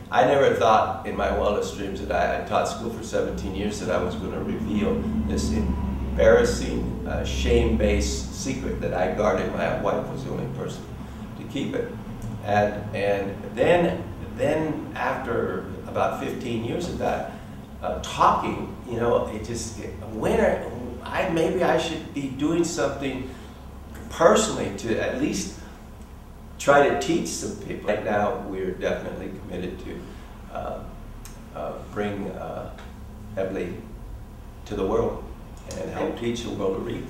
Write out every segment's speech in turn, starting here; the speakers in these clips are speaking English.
I never thought in my wildest dreams that I taught school for 17 years that I was going to reveal this embarrassing, shame-based secret that I guarded. My wife was the only person to keep it. And then after about 15 years of that, talking, you know, it just, maybe I should be doing something personally to at least try to teach some people. Right now, we're definitely committed to bring EBLI to the world and help teach the world to read.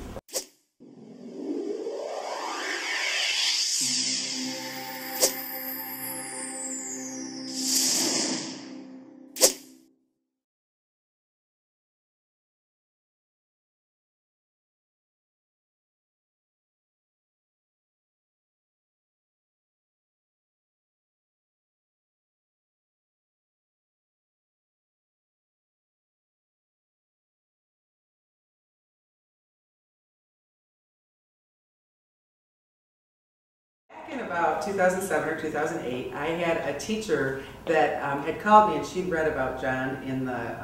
In about 2007 or 2008, I had a teacher that had called me, and she'd read about John in the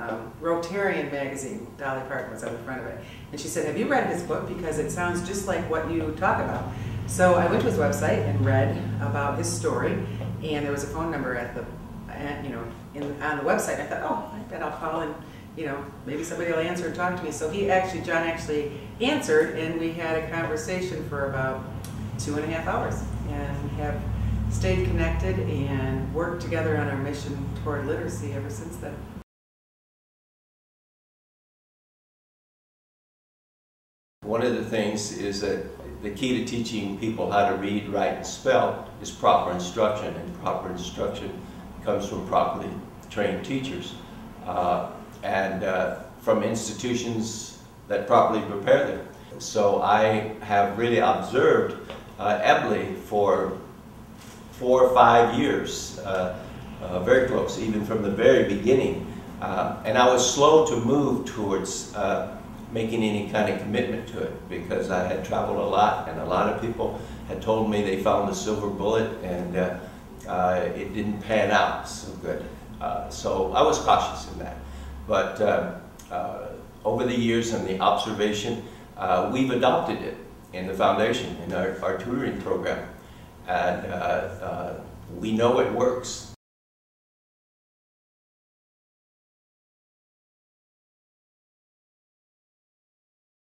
Rotarian magazine. Dolly Parton was on the front of it. And she said, "Have you read his book? Because it sounds just like what you talk about." So I went to his website and read about his story, and there was a phone number at the, on the website. I thought, oh, I bet I'll call and, maybe somebody will answer and talk to me. So John actually answered, and we had a conversation for about 2.5 hours. And have stayed connected and worked together on our mission toward literacy ever since then. One of the things is that the key to teaching people how to read, write, and spell is proper instruction, and proper instruction comes from properly trained teachers and from institutions that properly prepare them. So I have really observed EBLI for 4 or 5 years, very close, even from the very beginning. And I was slow to move towards making any kind of commitment to it because I had traveled a lot, and a lot of people had told me they found the silver bullet, and it didn't pan out so good. So I was cautious in that. But over the years and the observation, we've adopted it in the foundation, in our tutoring program, and we know it works.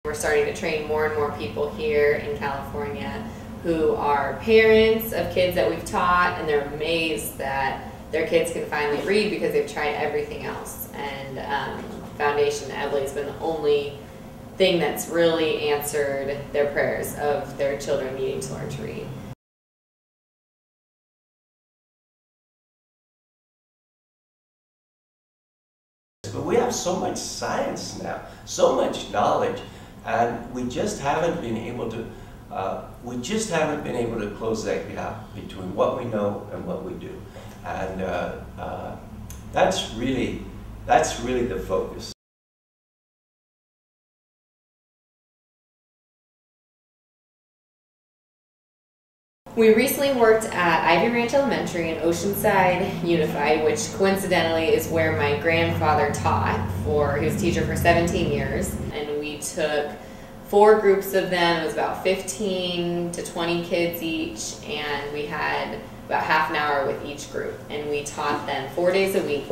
We're starting to train more and more people here in California who are parents of kids that we've taught, and they're amazed that their kids can finally read because they've tried everything else. And Foundation EBLI has been the only thing that's really answered their prayers of their children needing to learn to read. But we have so much science now, so much knowledge, and we just haven't been able to close that gap between what we know and what we do, and that's really the focus. We recently worked at Ivy Ranch Elementary in Oceanside Unified, which coincidentally is where my grandfather taught. He was a teacher for 17 years, and we took 4 groups of them. It was about 15 to 20 kids each, and we had about half an hour with each group, and we taught them 4 days a week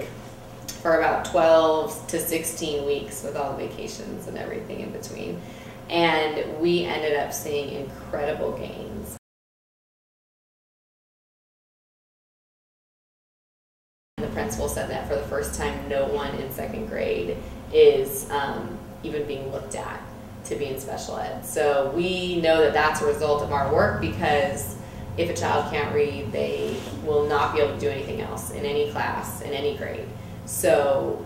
for about 12 to 16 weeks with all the vacations and everything in between, and we ended up seeing incredible gains. The principal said that for the first time, no one in 2nd grade is even being looked at to be in special ed. So we know that that's a result of our work, because if a child can't read, they will not be able to do anything else in any class, in any grade. So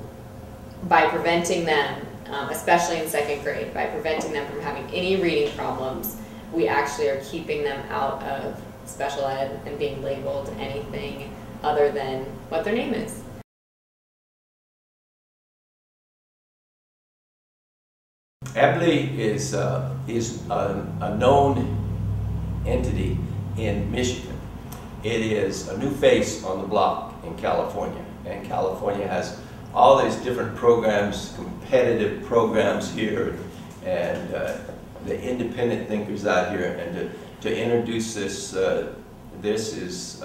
by preventing them, especially in 2nd grade, by preventing them from having any reading problems, we actually are keeping them out of special ed and being labeled anything other than what their name is. EBLI is a known entity in Michigan. It is a new face on the block in California. And California has all these different programs, competitive programs here, and the independent thinkers out here. And to introduce this, this is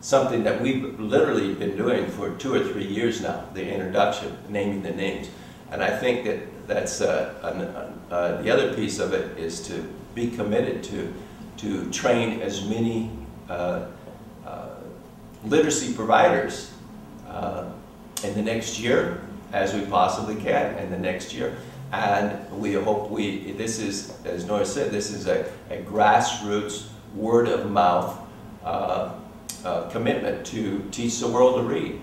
something that we've literally been doing for 2 or 3 years now, the introduction, naming the names. And I think that that's the other piece of it is to be committed to train as many literacy providers in the next year as we possibly can in the next year. And we hope this is, as Nora said, this is a grassroots, word of mouth commitment to teach the world to read.